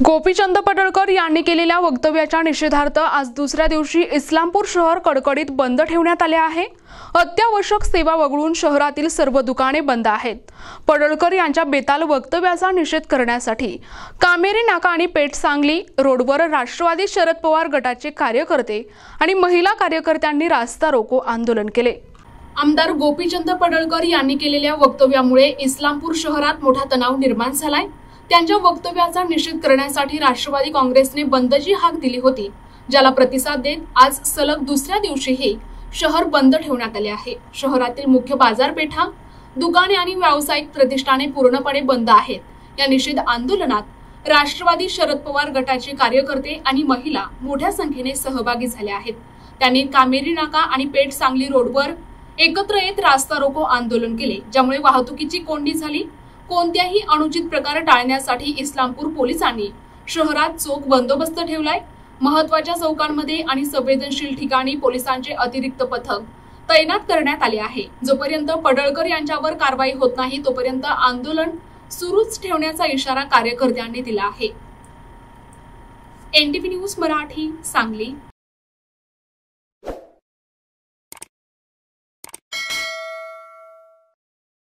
गोपीचंद पडळकर यांनी केलेल्या वक्तव्याच्या निषेधार्थ आज दुसऱ्या दिवशी इस्लामपूर शहर कडकडीत बंद ठेवण्यात आले आहे। अत्यावश्यक सेवा वगळून शहरातील सर्व दुकाने बंद आहेत। पडळकर यांच्या बेताल वक्तव्याचा निषेध करण्यासाठी कामेरी नाका आणि पेठ सांगली रोडवर राष्ट्रवादी शरद पवार गटाचे कार्यकर्ते आणि महिला कार्यकर्त्यांनी रास्ता रोको आंदोलन केले। आमदार गोपीचंद पडळकर यांनी केलेल्या वक्तव्यामुळे इस्लामपूर शहरात मोठा तणाव निर्माण झालाय। त्यांच्या वक्तव्याचा निषेध करण्यासाठी राष्ट्रवादी काँग्रेसने बंदची हाक दिली होती, ज्याला प्रतिसाद देत आज सलग दुसऱ्या दिवशीही शहर बंद ठेवण्यात आले आहे। शहरातील मुख्य बाजारपेठा, दुकाने आणि व्यावसायिक प्रतिष्ठाने पूर्णपणे बंद आहेत। या निषेध आंदोलनात राष्ट्रवादी शरद पवार गटाचे कार्यकर्ते आणि महिला मोठ्या संख्येने सहभागी झाले आहेत। त्यांनी कामेरी नाका आणि पेठ सांगली रोडवर एकत्र येत रास्ता रोको आंदोलन केले, ज्यामुळे वाहतुकीची कोंडी झाली। कोणत्याही अनुचित प्रकार टाळण्यासाठी इस्लामपूर पोलिसांनी शहरात चोख बंदोबस्त ठेवलाय। महत्त्वाच्या चौकांमध्ये आणि संवेदनशील ठिकाणी पोलिसांचे अतिरिक्त पथक तैनात करण्यात आले आहे। जोपर्यंत पडळकर यांच्यावर कारवाई होत नाही तोपर्यंत आंदोलन सुरूच ठेवण्याचा इशारा कार्यकर्त्यांनी दिला आहे। NTV news Marathi, Sangli.